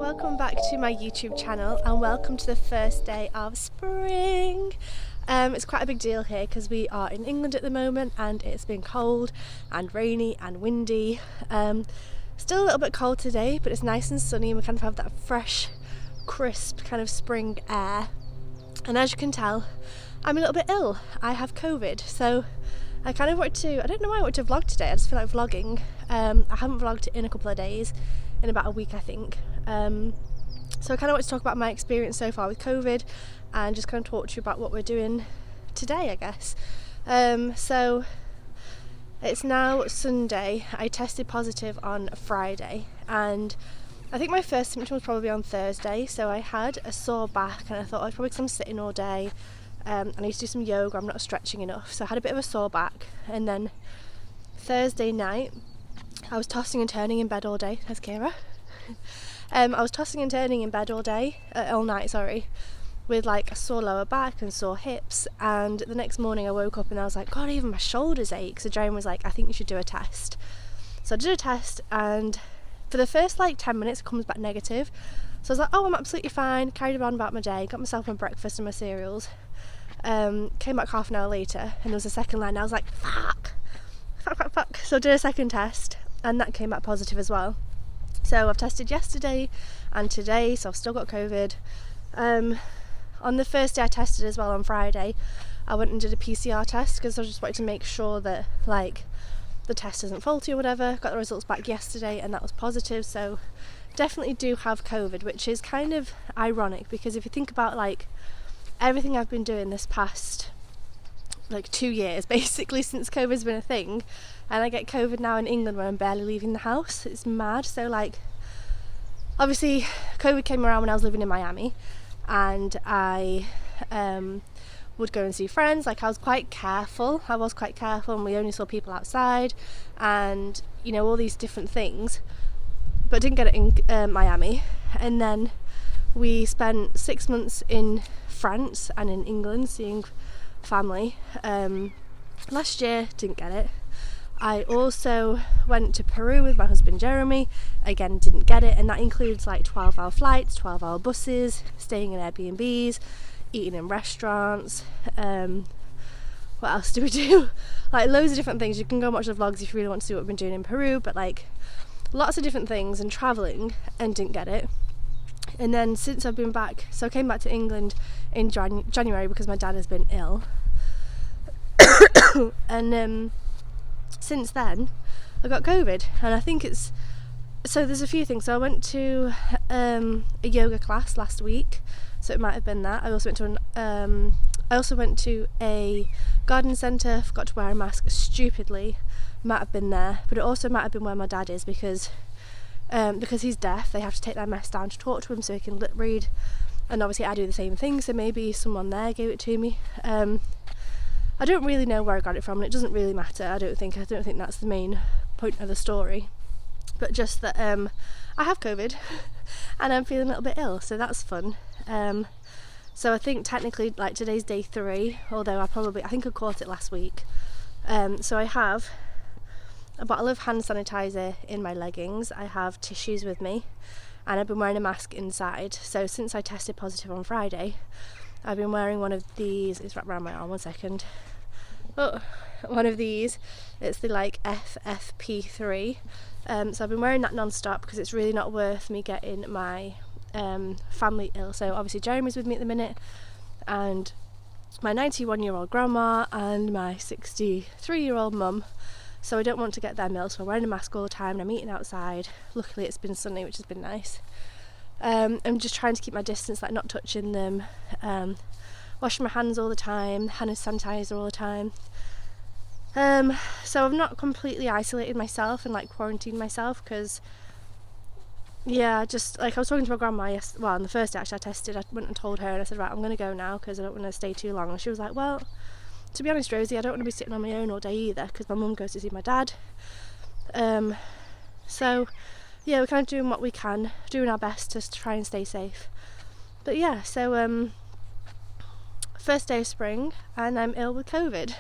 welcome back to my YouTube channel and welcome to the first day of spring. It's quite a big deal here because we are in England at the moment and it's been cold and rainy and windy. Still a little bit cold today, but it's nice and sunny and we kind of have that fresh, crisp kind of spring air. And as you can tell, I'm a little bit ill. I have COVID, so I kind of wanted to, I don't know why I wanted to vlog today, I just feel like vlogging. I haven't vlogged in a couple of days, in about a week I think. So I kind of want to talk about my experience so far with COVID and just kind of talk to you about what we're doing today, I guess. So it's now Sunday. I tested positive on Friday and I think my first symptom was probably on Thursday. So I had a sore back and I thought I'd probably because I'm sitting all day. I need to do some yoga, I'm not stretching enough. So I had a bit of a sore back, and then Thursday night I was tossing and turning in bed all day. There's Kira. I was tossing and turning in bed all night, with like a sore lower back and sore hips, and the next morning I woke up and I was like, God, even my shoulders ache. So Jane was like, I think you should do a test. So I did a test and for the first like 10 minutes it comes back negative. So I was like, oh, I'm absolutely fine, carried on about my day, got myself my breakfast and my cereals. Came back half an hour later and there was a second line and I was like, fuck. So I did a second test and that came back positive as well. So I've tested yesterday and today, so I've still got COVID. On the first day I tested as well on Friday, I went and did a PCR test because I just wanted to make sure that like the test isn't faulty or whatever. Got the results back yesterday and that was positive, so definitely do have COVID, which is kind of ironic because if you think about like everything I've been doing this past like 2 years basically since COVID's been a thing, and I get COVID now in England when I'm barely leaving the house. It's mad. So like obviously COVID came around when I was living in Miami and I would go and see friends. Like I was quite careful and we only saw people outside and you know all these different things, but didn't get it in Miami. And then we spent 6 months in France and in England seeing family. Last year didn't get it. I also went to Peru with my husband Jeremy, again didn't get it, and that includes like 12-hour flights, 12-hour buses, staying in Airbnbs, eating in restaurants. What else do we do? Like loads of different things. You can go and watch the vlogs if you really want to see what we've been doing in Peru, but like lots of different things and travelling, and didn't get it. And then since I've been back, so I came back to England in January because my dad has been ill. And since then I got COVID, and I think it's, so there's a few things. So I went to a yoga class last week, so it might have been that. I also went to a garden centre, forgot to wear a mask stupidly, might have been there, but it also might have been where my dad is because he's deaf. They have to take their mask down to talk to him so he can lip read, and obviously I do the same thing, so maybe someone there gave it to me. I don't really know where I got it from, and it doesn't really matter. I don't think that's the main point of the story, but just that I have COVID and I'm feeling a little bit ill, so that's fun. So I think technically like today's day 3, although I think I caught it last week. So I have a bottle of hand sanitizer in my leggings, I have tissues with me, and I've been wearing a mask inside. So since I tested positive on Friday, I've been wearing one of these. It's wrapped around my arm, 1 second. Oh, one of these. It's the like FFP3. So I've been wearing that non-stop because it's really not worth me getting my family ill. So obviously Jeremy's with me at the minute, and my 91-year-old grandma and my 63-year-old mum. So I don't want to get them ill, so I'm wearing a mask all the time and I'm eating outside. Luckily it's been sunny, which has been nice. I'm just trying to keep my distance, like not touching them, washing my hands all the time, hand sanitizer all the time. So I've not completely isolated myself and like quarantined myself because just like I was talking to my grandma on the first day actually I tested. I went and told her and I said, right, I'm going to go now because I don't want to stay too long, and she was like, well, to be honest, Rosie, I don't want to be sitting on my own all day either because my mum goes to see my dad. So yeah, we're kind of doing what we can, doing our best to try and stay safe. But yeah, so first day of spring and I'm ill with COVID.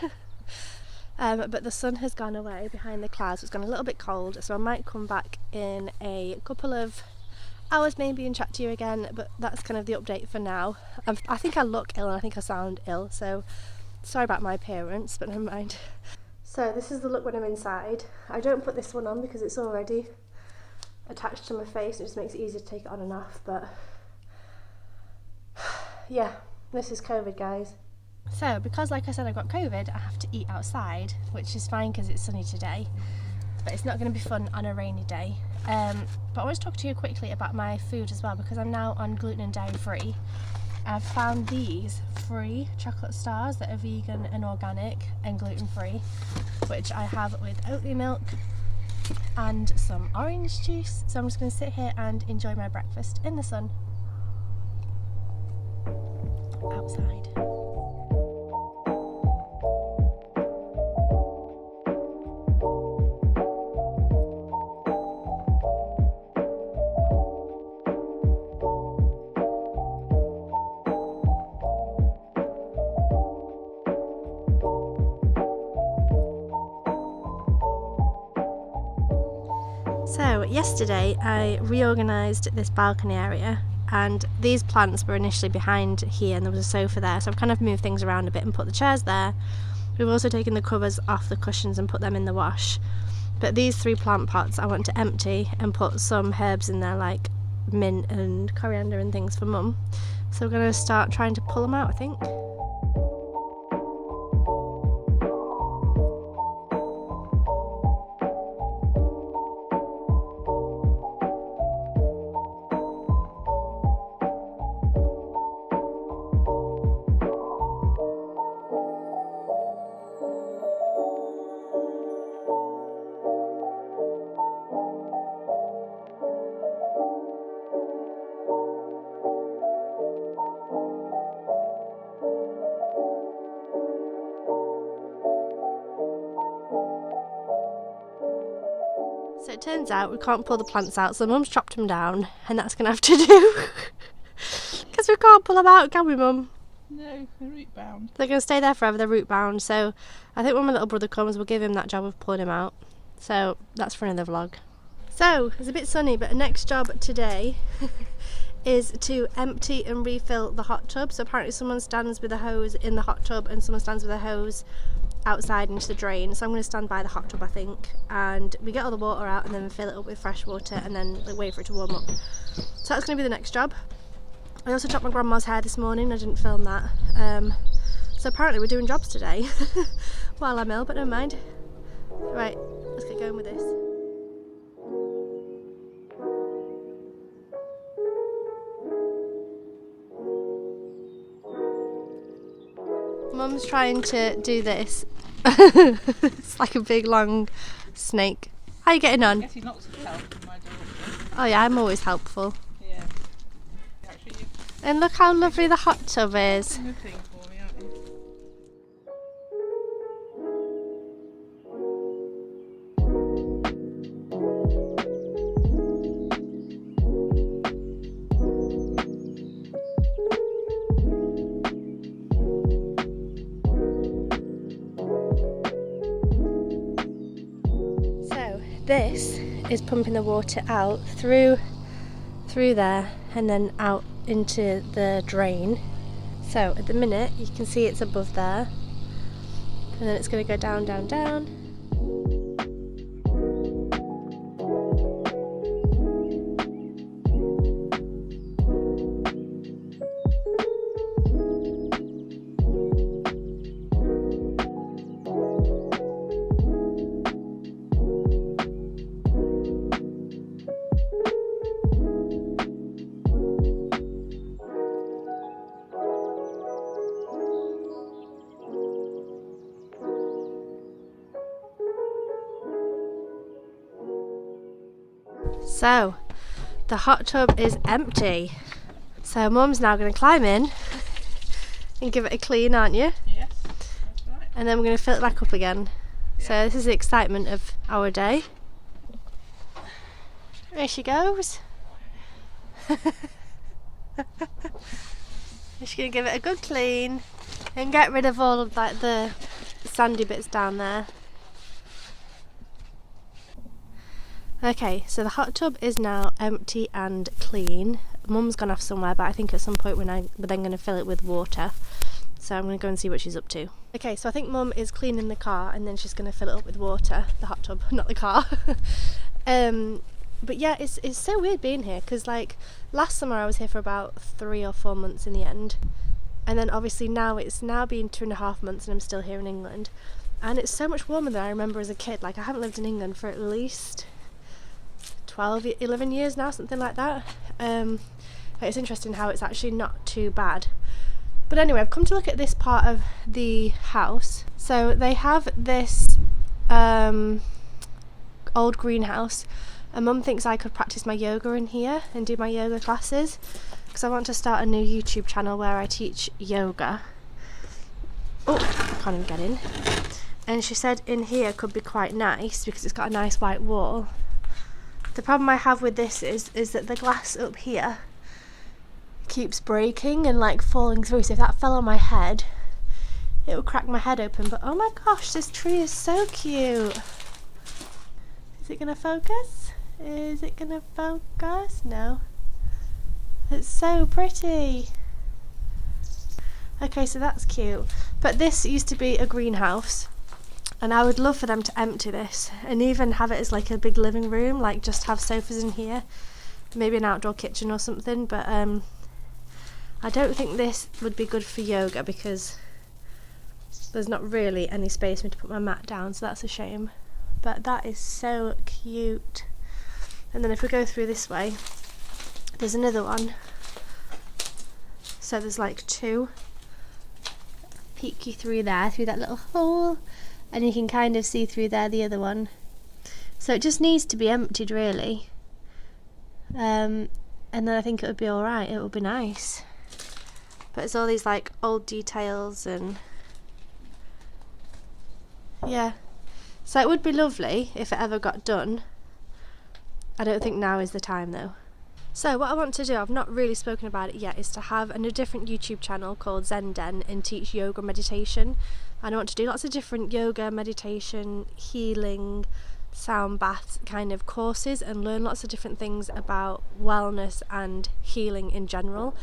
But the sun has gone away behind the clouds. It's gone a little bit cold, so I might come back in a couple of hours maybe and chat to you again, but that's kind of the update for now. I think I look ill and I think I sound ill, so sorry about my appearance, but never mind. So this is the look when I'm inside. I don't put this one on because it's already attached to my face. It just makes it easier to take it on and off, but yeah, this is COVID, guys. So because, like I said, I've got COVID, I have to eat outside, which is fine because it's sunny today, but it's not going to be fun on a rainy day. But I want to talk to you quickly about my food as well, because I'm now on gluten and dairy free. I've found these free chocolate stars that are vegan and organic and gluten free, which I have with Oatly milk and some orange juice. So I'm just going to sit here and enjoy my breakfast in the sun outside. So yesterday I reorganised this balcony area, and these plants were initially behind here and there was a sofa there, so I've kind of moved things around a bit and put the chairs there. We've also taken the covers off the cushions and put them in the wash. But these 3 plant pots I want to empty and put some herbs in there like mint and coriander and things for Mum. So we're going to start trying to pull them out, I think. So it turns out we can't pull the plants out, so Mum's chopped them down, and that's going to have to do. Because we can't pull them out, can we, Mum? No, they're root bound. They're going to stay there forever, they're root bound, so I think when my little brother comes we'll give him that job of pulling him out. So that's for another vlog. So, it's a bit sunny, but the next job today is to empty and refill the hot tub. So apparently someone stands with a hose in the hot tub and someone stands with a hose outside into the drain, so I'm going to stand by the hot tub, I think, and we get all the water out and then we fill it up with fresh water and then wait for it to warm up. So that's going to be the next job. I also chopped my grandma's hair this morning. I didn't film that, so apparently we're doing jobs today while I'm ill, but never mind. Right, let's get going with this. Mum's trying to do this. It's like a big long snake. How are you getting on? I guess he's not some help in my direction. Oh yeah, I'm always helpful. Yeah. Actually, And look how lovely the hot tub is. you're cooking for me, aren't you? This is pumping the water out through there and then out into the drain. So at the minute you can see it's above there, and then it's going to go down, down, down. So, the hot tub is empty. So Mum's now going to climb in and give it a clean, aren't you? Yes, that's right. And then we're going to fill it back up again. Yeah. So this is the excitement of our day. There she goes. She's going to give it a good clean and get rid of all of like the sandy bits down there. Okay, so the hot tub is now empty and clean. Mum's gone off somewhere, but I think at some point we're then going to fill it with water. So I'm going to go and see what she's up to. Okay, so I think Mum is cleaning the car and then she's going to fill it up with water. The hot tub, not the car. But yeah, it's so weird being here because like last summer I was here for about 3 or 4 months in the end. And then obviously now it's now been 2.5 months and I'm still here in England. And it's so much warmer than I remember as a kid. Like I haven't lived in England for at least 11 years now, something like that. It's interesting how it's actually not too bad. But anyway, I've come to look at this part of the house. So they have this old greenhouse, and Mum thinks I could practice my yoga in here and do my yoga classes because I want to start a new YouTube channel where I teach yoga. Oh, I can't even get in. And she said in here could be quite nice because it's got a nice white wall. The problem I have with this is that the glass up here keeps breaking and like falling through, so if that fell on my head it would crack my head open. But oh my gosh, this tree is so cute. Is it gonna focus? Is it gonna focus? No. It's so pretty. Okay, so that's cute. But this used to be a greenhouse. And I would love for them to empty this and even have it as like a big living room, like just have sofas in here, maybe an outdoor kitchen or something. But I don't think this would be good for yoga because there's not really any space for me to put my mat down, so that's a shame. But that is so cute. And then if we go through this way, there's another one. So there's like 2. Peek you through there, through that little hole. And you can kind of see through there the other one. So it just needs to be emptied really. And then I think it would be alright, it would be nice. But it's all these like old details and yeah. So it would be lovely if it ever got done. I don't think now is the time though. So what I want to do, I've not really spoken about it yet, is to have a different YouTube channel called Zen Den and teach yoga meditation. And I want to do lots of different yoga, meditation, healing, sound bath kind of courses and learn lots of different things about wellness and healing in general.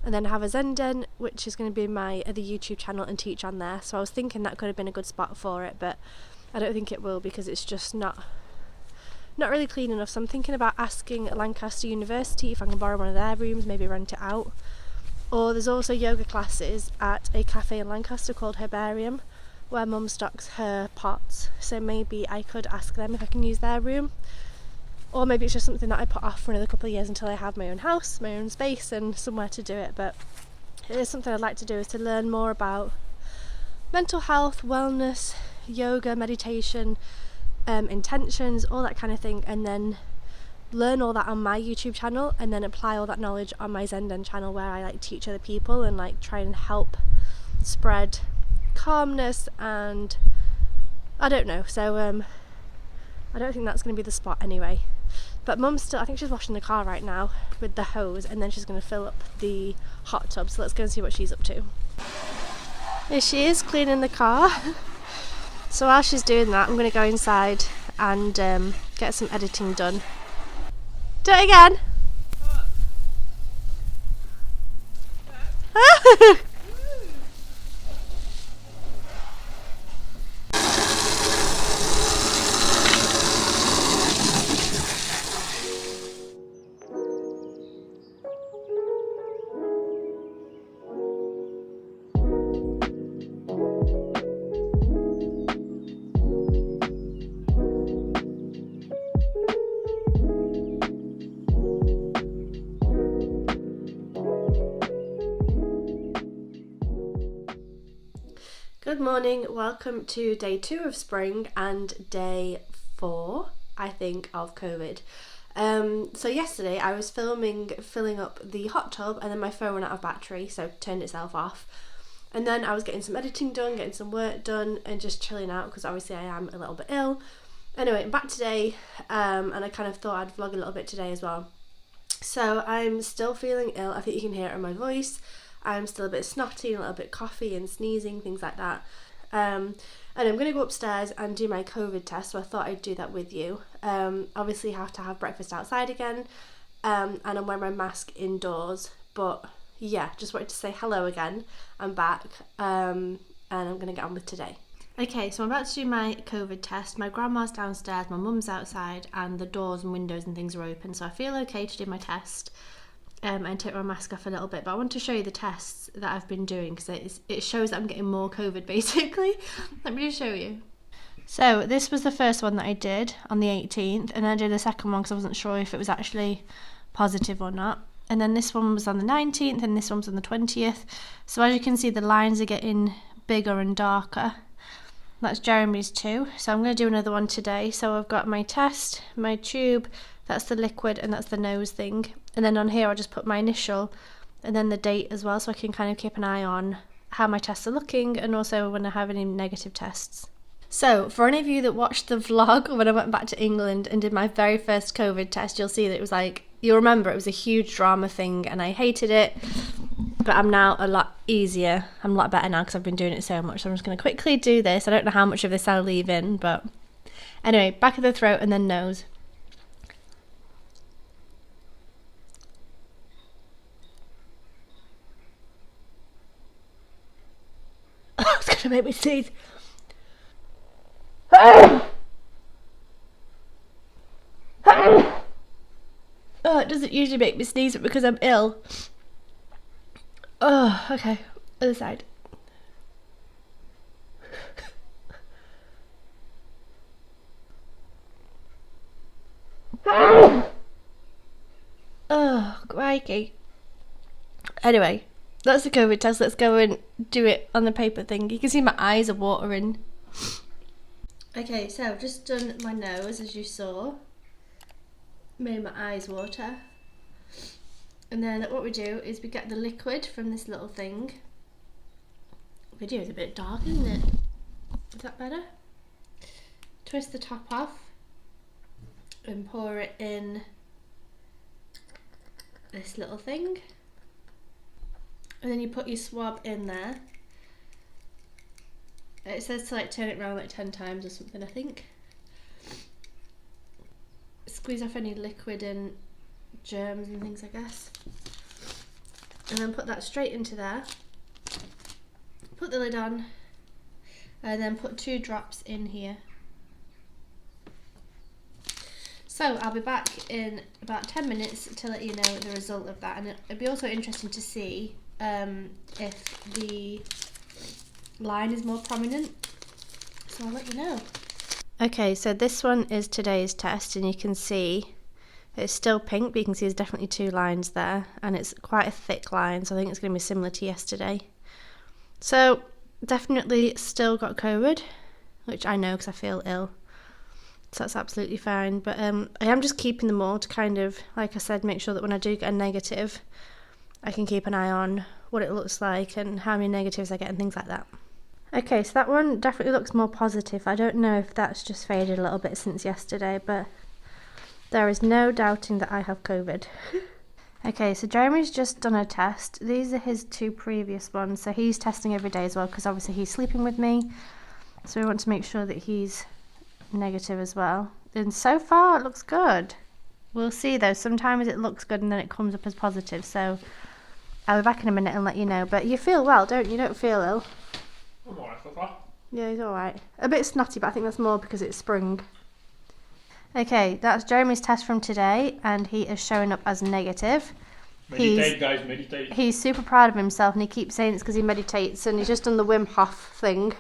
And then have a Zen Den, which is going to be my other YouTube channel, and teach on there. So I was thinking that could have been a good spot for it, but I don't think it will because it's just not really clean enough. So I'm thinking about asking Lancaster University if I can borrow one of their rooms, maybe rent it out. Or there's also yoga classes at a cafe in Lancaster called Herbarium where Mum stocks her pots, so maybe I could ask them if I can use their room. Or maybe it's just something that I put off for another couple of years until I have my own house, my own space and somewhere to do it. But it is something I'd like to do, is to learn more about mental health, wellness, yoga, meditation, intentions, all that kind of thing, and then learn all that on my YouTube channel and then apply all that knowledge on my Zen Den channel where I like teach other people and like try and help spread calmness and I don't know. So I don't think that's going to be the spot anyway. But Mum's still, I think she's washing the car right now with the hose and then she's going to fill up the hot tub, so let's go and see what she's up to. Here she is cleaning the car. So while she's doing that I'm going to go inside and get some editing done. Do it again. Good morning, welcome to day 2 of spring and day 4, I think, of COVID. So yesterday I was filling up the hot tub and then my phone ran out of battery, so it turned itself off. And then I was getting some editing done, getting some work done and just chilling out because obviously I am a little bit ill. Anyway, I'm back today and I kind of thought I'd vlog a little bit today as well. So I'm still feeling ill, I think you can hear it in my voice. I'm still a bit snotty, a little bit coughy and sneezing, things like that. And And I'm going to go upstairs and do my COVID test, so I thought I'd do that with you. Obviously have to have breakfast outside again, and I'm wearing my mask indoors, but yeah, just wanted to say hello again. I'm back, and I'm going to get on with today. Okay, so I'm about to do my COVID test. My grandma's downstairs, my mum's outside, and the doors and windows and things are open, so I feel okay to do my test and take my mask off a little bit. But I want to show you the tests that I've been doing because it shows that I'm getting more COVID basically. Let me just show you. So this was the first one that I did on the 18th, and I did the second one because I wasn't sure if it was actually positive or not. And then this one was on the 19th, and this one's on the 20th. So as you can see, the lines are getting bigger and darker. That's Jeremy's too. So I'm going to do another one today. So I've got my test, my tube, that's the liquid, and that's the nose thing. And then on here I'll just put my initial and then the date as well, so I can kind of keep an eye on how my tests are looking and also when I have any negative tests. So for any of you that watched the vlog when I went back to England and did my very first COVID test, you'll see that it was like, you'll remember it was a huge drama thing and I hated it. But I'm now a lot easier. I'm a lot better now because I've been doing it so much. So I'm just going to quickly do this. I don't know how much of this I'll leave in, but anyway, back of the throat and then nose. Oh, it's going to make me sneeze. Oh, it doesn't usually make me sneeze, but because I'm ill. Oh, okay. Other side. Oh, crikey. Anyway, that's the COVID test. Let's go and do it on the paper thing. You can see my eyes are watering. Okay, so I've just done my nose, as you saw. Made my eyes water. And then what we do is we get the liquid from this little thing. The video is a bit dark, isn't it? Is that better? Twist the top off and pour it in this little thing. And then you put your swab in there. It says to like turn it around like 10 times or something, I think. Squeeze off any liquid and germs and things, I guess. And then put that straight into there. Put the lid on. And then put 2 drops in here. So I'll be back in about 10 minutes to let you know the result of that. And it'd be also interesting to see if the line is more prominent. So I'll let you know. Okay, so this one is today's test, and you can see it's still pink, but you can see there's definitely 2 lines there, and it's quite a thick line, so I think it's going to be similar to yesterday. So definitely still got COVID, which I know because I feel ill, so that's absolutely fine. But I am just keeping them all to kind of, like I said, make sure that when I do get a negative, I can keep an eye on what it looks like and how many negatives I get and things like that. Okay, so that one definitely looks more positive. I don't know if that's just faded a little bit since yesterday, but there is no doubting that I have COVID. Okay, so Jeremy's just done a test. These are his 2 previous ones, so he's testing every day as well because obviously he's sleeping with me. So we want to make sure that he's negative as well. And so far it looks good. We'll see though, sometimes it looks good and then it comes up as positive, so I'll be back in a minute and let you know. But you feel well, don't you? You don't feel ill. I'm alright so far. Yeah, he's alright. A bit snotty, but I think that's more because it's spring. Okay, that's Jeremy's test from today, and he is showing up as negative. Meditate, guys, meditate. He's super proud of himself, and he keeps saying it's because he meditates, and he's just done the Wim Hof thing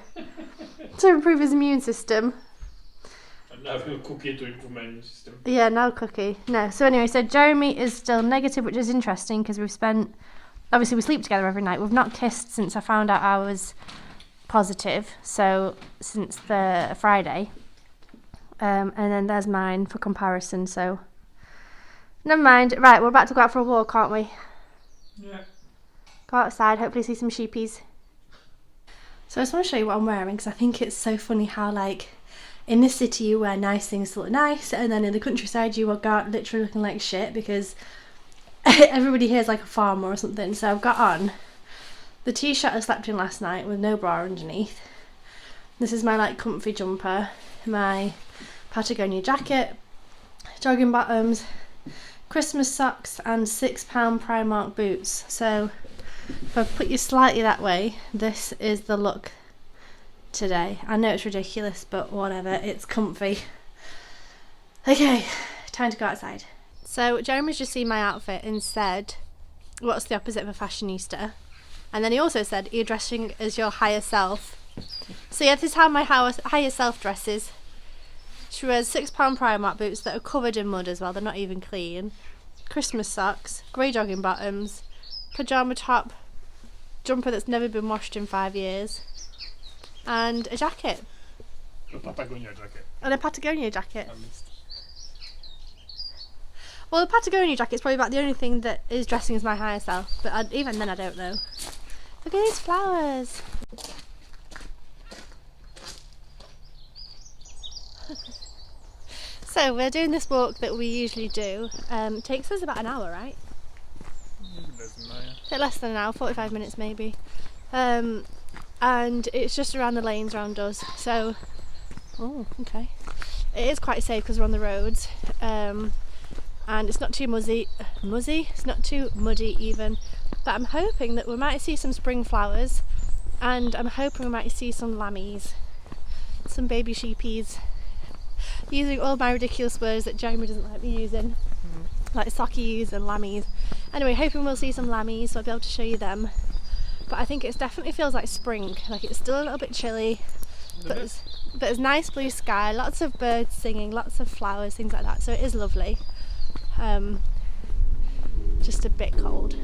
to improve his immune system. And I have no cookie to improve my immune system. Yeah, no cookie. No. So anyway, so Jeremy is still negative, which is interesting because we've spent... Obviously, we sleep together every night. We've not kissed since I found out I was positive, so since the Friday. And then there's mine for comparison, so never mind. Right, we're about to go out for a walk, aren't we? Yeah. Go outside, hopefully see some sheepies. So I just want to show you what I'm wearing because I think it's so funny how, like, in the city you wear nice things to look nice, and then in the countryside you go out literally looking like shit because everybody here is like a farmer or something. So I've got on the t-shirt I slept in last night with no bra underneath. This is my like comfy jumper, my Patagonia jacket, jogging bottoms, Christmas socks and £6 Primark boots. So if I put you slightly that way, this is the look today. I know it's ridiculous, but whatever, it's comfy. Okay, time to go outside. So Jeremy's just seen my outfit and said, what's the opposite of a fashionista? And then he also said, you're dressing as your higher self. So yeah, this is how my higher self dresses. She wears £6 Primark boots that are covered in mud as well, they're not even clean. Christmas socks, grey jogging bottoms, pyjama top, jumper that's never been washed in 5 years, and a jacket. A Patagonia jacket. And a Patagonia jacket. At least. Well, the Patagonia jacket's probably about the only thing that is dressing as my higher self, but even then I don't know. Look at these flowers. So we're doing this walk that we usually do. It takes us about an hour, right? A bit less than an hour, 45 minutes maybe. And it's just around the lanes around us. So, oh, okay. It is quite safe because we're on the roads. And it's not too muzzy. It's not too muddy even. But I'm hoping that we might see some spring flowers. And I'm hoping we might see some lammies. Some baby sheepies. Using all my ridiculous words that Jeremy doesn't like me using, like sockies and lammies. Anyway, hoping we'll see some lammies, so I'll be able to show you them. But I think it definitely feels like spring. Like it's still a little bit chilly, but it's nice blue sky, lots of birds singing, lots of flowers, things like that. So it is lovely. Just a bit cold.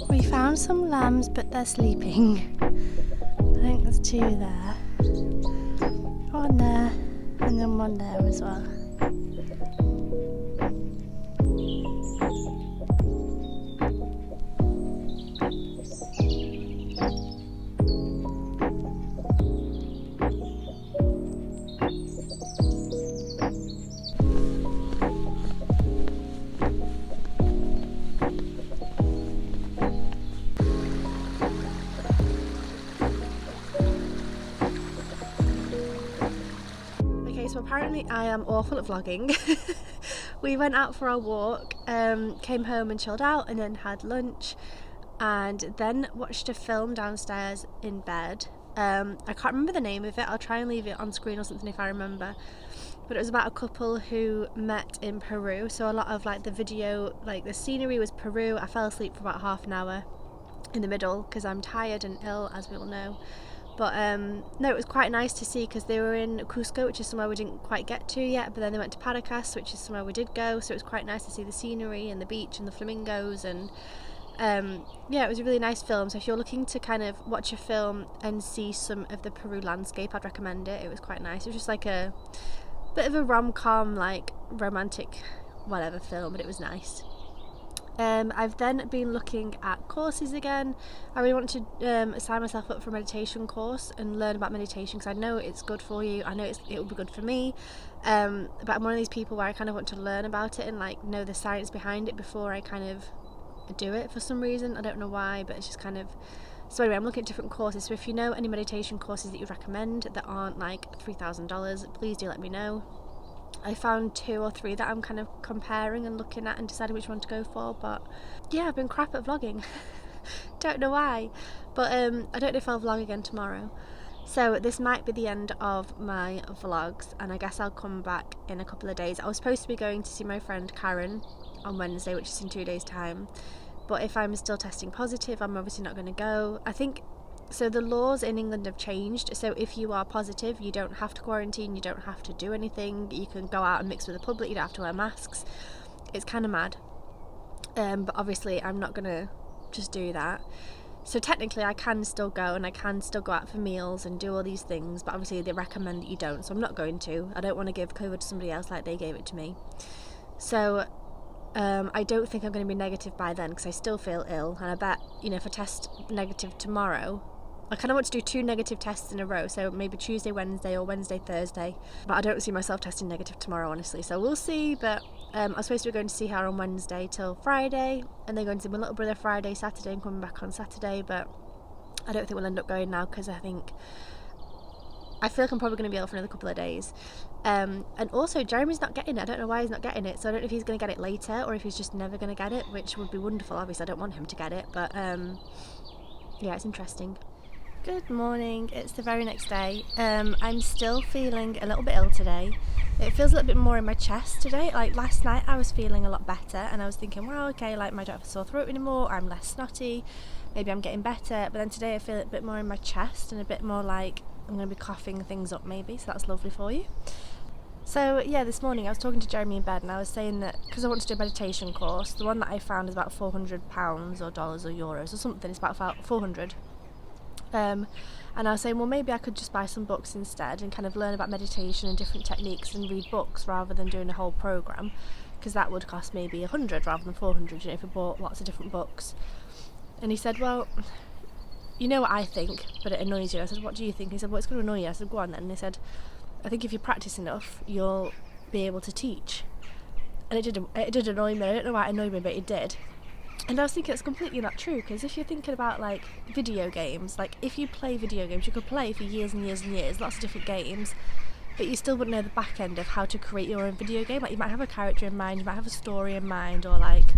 We found some lambs, but they're sleeping. I think there's 2 there. One there, and then one there as well. So apparently I am awful at vlogging. We went out for our walk, came home and chilled out, and then had lunch, and then watched a film downstairs in bed. I can't remember the name of it. I'll try and leave it on screen or something if I remember. But it was about a couple who met in Peru. So a lot of like the video, like the scenery was Peru. I fell asleep for about half an hour in the middle because I'm tired and ill, as we all know. But no, it was quite nice to see because they were in Cusco, which is somewhere we didn't quite get to yet, but then they went to Paracas, which is somewhere we did go, so it was quite nice to see the scenery and the beach and the flamingos, and yeah, it was a really nice film. So if you're looking to kind of watch a film and see some of the Peru landscape, I'd recommend it. It was quite nice. It was just like a bit of a rom-com, like romantic whatever film, but it was nice. I've then been looking at courses again. I really want to sign myself up for a meditation course and learn about meditation because I know it's good for you. I know it will be good for me. But I'm one of these people where I kind of want to learn about it and like know the science behind it before I kind of do it for some reason. I don't know why, but it's just kind of... So anyway, I'm looking at different courses. So if you know any meditation courses that you recommend that aren't like $3,000, please do let me know. I found 2 or 3 that I'm kind of comparing and looking at and deciding which one to go for, but yeah, I've been crap at vlogging. Don't know why, but I don't know if I'll vlog again tomorrow. So this might be the end of my vlogs, and I guess I'll come back in a couple of days. I was supposed to be going to see my friend Karen on Wednesday, which is in 2 days' time, but if I'm still testing positive, I'm obviously not going to go. I think... So the laws in England have changed, so if you are positive you don't have to quarantine, you don't have to do anything, you can go out and mix with the public, you don't have to wear masks. It's kind of mad, but obviously I'm not going to just do that. So technically I can still go and I can still go out for meals and do all these things, but obviously they recommend that you don't, so I'm not going to. I don't want to give COVID to somebody else like they gave it to me. So I don't think I'm going to be negative by then because I still feel ill, and I bet, if I test negative tomorrow, I kind of want to do 2 negative tests in a row, so maybe Tuesday, Wednesday, or Wednesday, Thursday, but I don't see myself testing negative tomorrow, honestly, so we'll see. But I was supposed to be going to see her on Wednesday till Friday, and then going to see my little brother Friday, Saturday, and coming back on Saturday, but I don't think we'll end up going now because I feel like I'm probably going to be ill for another couple of days. And also, Jeremy's not getting it. I don't know why he's not getting it, so I don't know if he's going to get it later or if he's just never going to get it, which would be wonderful. Obviously, I don't want him to get it, but yeah, it's interesting. Good morning. It's the very next day. I'm still feeling a little bit ill today. It feels a little bit more in my chest today. Like last night I was feeling a lot better and I was thinking, wow, okay, like I don't have a sore throat anymore, I'm less snotty, maybe I'm getting better. But then today I feel it a bit more in my chest and a bit more like I'm going to be coughing things up maybe, so that's lovely for you. So yeah, this morning I was talking to Jeremy in bed and I was saying that because I want to do a meditation course, the one that I found is about £400 or dollars or euros or something, it's about 400. And I was saying, well, maybe I could just buy some books instead and kind of learn about meditation and different techniques and read books rather than doing a whole programme, because that would cost maybe 100 rather than 400, if I bought lots of different books. And he said, well, you know what I think, but it annoys you. I said, what do you think? He said, well, it's going to annoy you. I said, go on then. And he said, I think if you practice enough, you'll be able to teach. And it did annoy me. I don't know why it annoyed me, but it did. And I was thinking it's completely not true, because if you're thinking about like video games, like if you play video games, you could play for years and years and years, lots of different games, but you still wouldn't know the back end of how to create your own video game. Like you might have a character in mind, you might have a story in mind, or like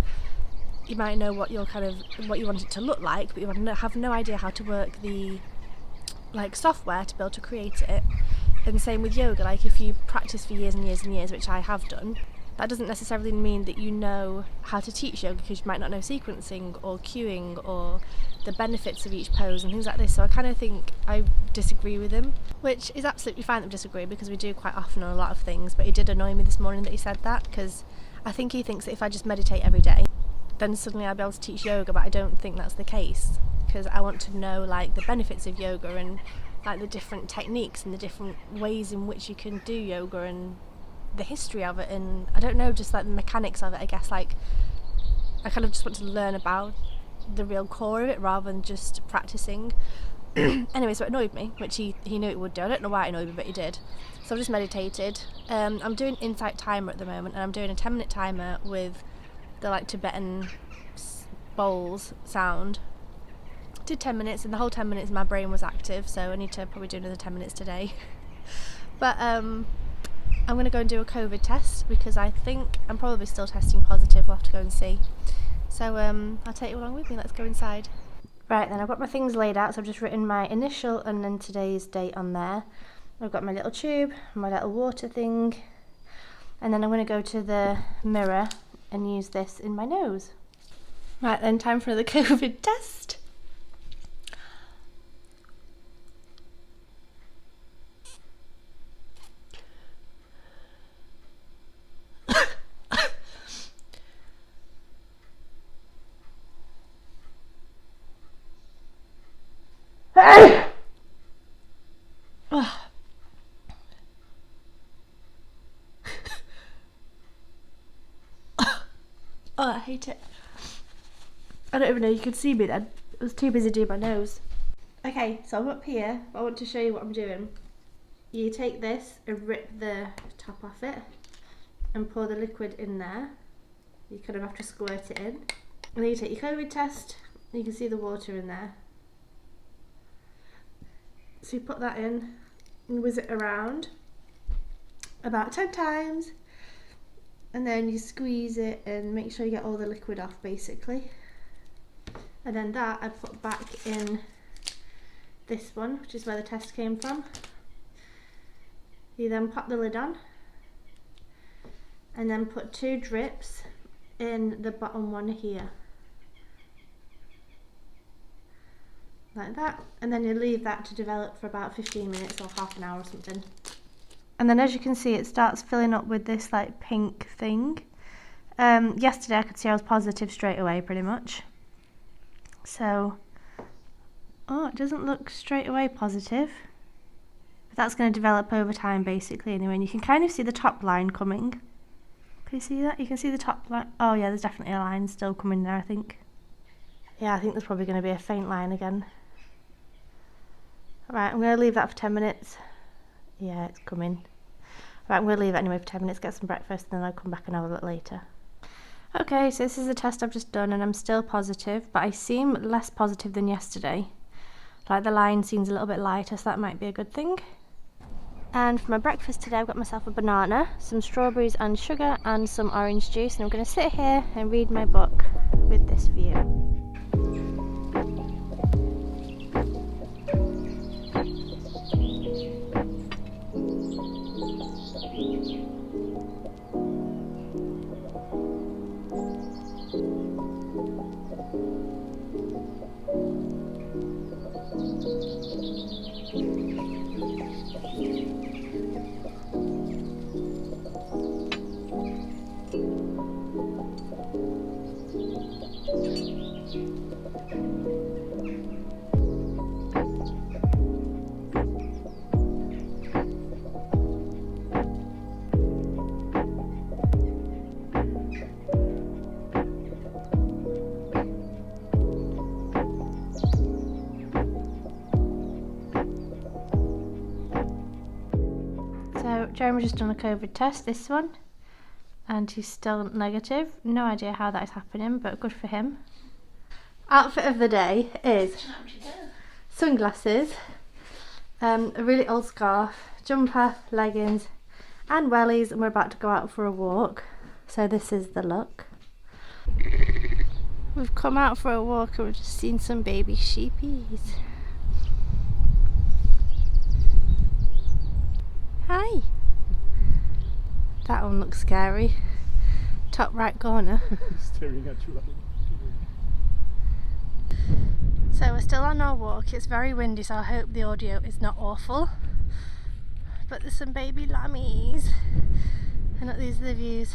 you might know what you want it to look like, but you have no idea how to work the like software to be able to create it. And the same with yoga, like if you practice for years and years and years, which I have done, that doesn't necessarily mean that you know how to teach yoga, because you might not know sequencing or cueing or the benefits of each pose and things like this. So I kind of think I disagree with him, which is absolutely fine that we disagree because we do quite often on a lot of things. But it did annoy me this morning that he said that, because I think he thinks that if I just meditate every day, then suddenly I'll be able to teach yoga, but I don't think that's the case, because I want to know like the benefits of yoga and like the different techniques and the different ways in which you can do yoga and the history of it, and I don't know, just like the mechanics of it, I guess. Like I kind of just want to learn about the real core of it rather than just practicing. Anyway, so it annoyed me, which he knew it would do. I don't know why it annoyed me, but he did. So I've just meditated. I'm doing Insight Timer at the moment, and I'm doing a 10-minute timer with the like Tibetan bowls sound. Did 10 minutes, and the whole 10 minutes my brain was active, so I need to probably do another 10 minutes today. But I'm going to go and do a COVID test because I think I'm probably still testing positive. We'll have to go and see. So I'll take you along with me. Let's go inside. Right then, I've got my things laid out, so I've just written my initial and then today's date on there. I've got my little tube, my little water thing, and then I'm going to go to the mirror and use this in my nose. Right then, time for the COVID test. Oh, I hate it. I don't even know you could see me then. I was too busy doing my nose. Okay, so I'm up here. I want to show you what I'm doing. You take this and rip the top off it and pour the liquid in there. You kind of have to squirt it in. And then you take your COVID test. You can see the water in there. So you put that in and whiz it around about 10 times. And then you squeeze it and make sure you get all the liquid off, basically. And then that I put back in this one, which is where the test came from. You then pop the lid on and then put 2 drips in the bottom one here. Like that. And then you leave that to develop for about 15 minutes or half an hour or something. And then as you can see, it starts filling up with this like pink thing. Yesterday I could see I was positive straight away pretty much. So, oh, it doesn't look straight away positive. But that's going to develop over time basically anyway. And you can kind of see the top line coming. Can you see that? You can see the top line. Oh yeah, there's definitely a line still coming there, I think. Yeah, I think there's probably going to be a faint line again. Alright, I'm going to leave that for 10 minutes. Yeah, it's coming. Right, I'm going to leave it anyway for 10 minutes, get some breakfast, and then I'll come back and have a look later. Okay, so this is the test I've just done, and I'm still positive, but I seem less positive than yesterday. Like the line seems a little bit lighter, so that might be a good thing. And for my breakfast today, I've got myself a banana, some strawberries and sugar, and some orange juice, and I'm going to sit here and read my book with this view. So Jeremy's just done a COVID test, this one, and he's still negative. No idea how that is happening, but good for him. Outfit of the day is sunglasses, a really old scarf, jumper, leggings and wellies, and we're about to go out for a walk. So this is the look. We've come out for a walk and we've just seen some baby sheepies. Hi! That one looks scary. Top right corner. Staring at you like. So we're still on our walk. It's very windy, so I hope the audio is not awful. But there's some baby lammies. And look, these are the views.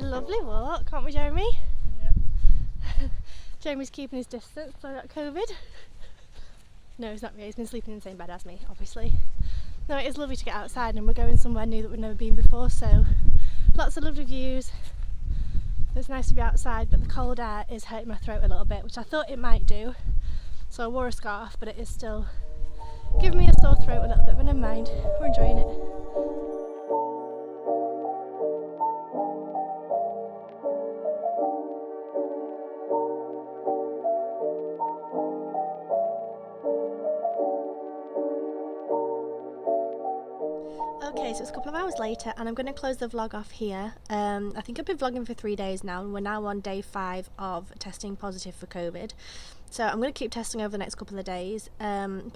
Lovely walk, can't we, Jeremy? Yeah. Jeremy's keeping his distance, so I got COVID. No, he's not really. He's been sleeping in the same bed as me, obviously. No, it is lovely to get outside, and we're going somewhere new that we've never been before, so lots of lovely views. It's nice to be outside, but the cold air is hurting my throat a little bit, which I thought it might do. So I wore a scarf, but it is still giving me a sore throat a little bit, but never mind, we're enjoying it. Okay, so it's a couple of hours later and I'm going to close the vlog off here. I think I've been vlogging for 3 days now and we're now on day 5 of testing positive for COVID. So I'm going to keep testing over the next couple of days, but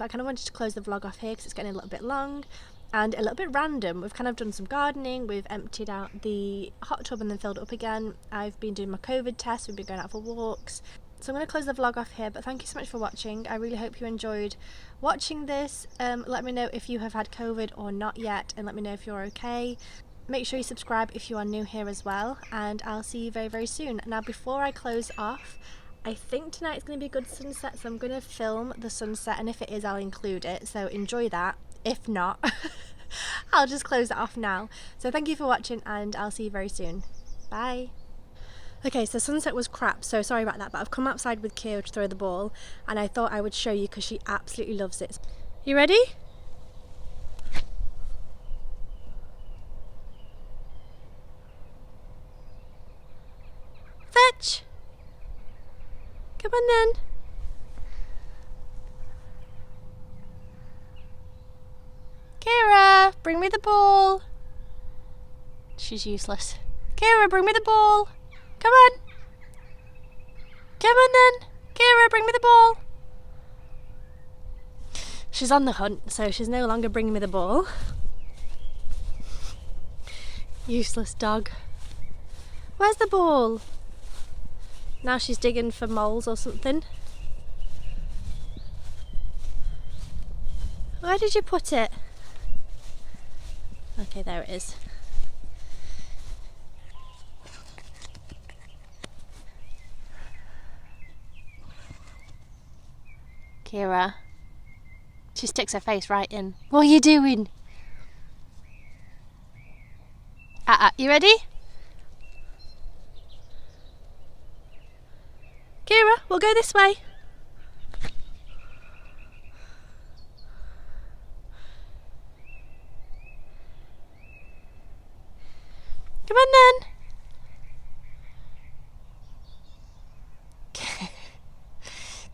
I kind of wanted to close the vlog off here because it's getting a little bit long and a little bit random. We've kind of done some gardening, we've emptied out the hot tub and then filled it up again. I've been doing my COVID test, we've been going out for walks. So I'm going to close the vlog off here, but thank you so much for watching. I really hope you enjoyed watching this. Let me know if you have had COVID or not yet, and let me know if you're okay. Make sure you subscribe if you are new here as well, and I'll see you very, very soon. Now, before I close off, I think tonight's going to be a good sunset, so I'm going to film the sunset, and if it is, I'll include it, so enjoy that. If not, I'll just close it off now. So thank you for watching, and I'll see you very soon. Bye. Okay, so sunset was crap, so sorry about that, but I've come outside with Kira to throw the ball, and I thought I would show you because she absolutely loves it. You ready? Fetch! Come on then. Kira, bring me the ball. She's useless. Kira, bring me the ball. Come on. Come on then. Kira, bring me the ball. She's on the hunt, so she's no longer bringing me the ball. Useless dog. Where's the ball? Now she's digging for moles or something. Where did you put it? Okay, there it is. Kira. She sticks her face right in. What are you doing? You ready? Kira, we'll go this way. Come on then.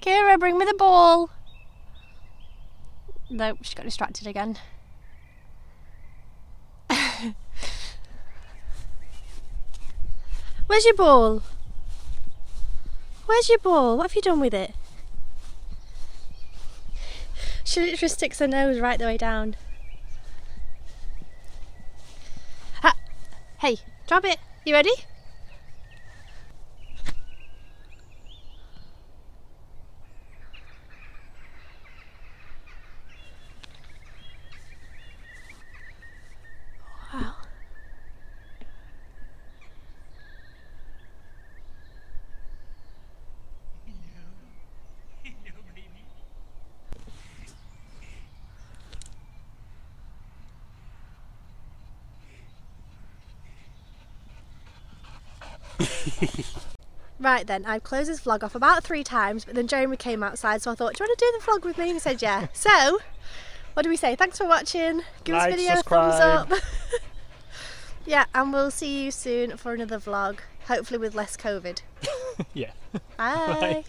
Kira, bring me the ball. No, she got distracted again. Where's your ball? Where's your ball? What have you done with it? She literally sticks her nose right the way down. Ha! Hey, drop it. You ready? Wow. Right then, I've closed this vlog off about 3 times, but then Jeremy came outside, so I thought, do you want to do the vlog with me? And he said yeah. So, what do we say? Thanks for watching. Give this video a thumbs up. Yeah, and we'll see you soon for another vlog, hopefully with less COVID. Yeah. Bye. Bye.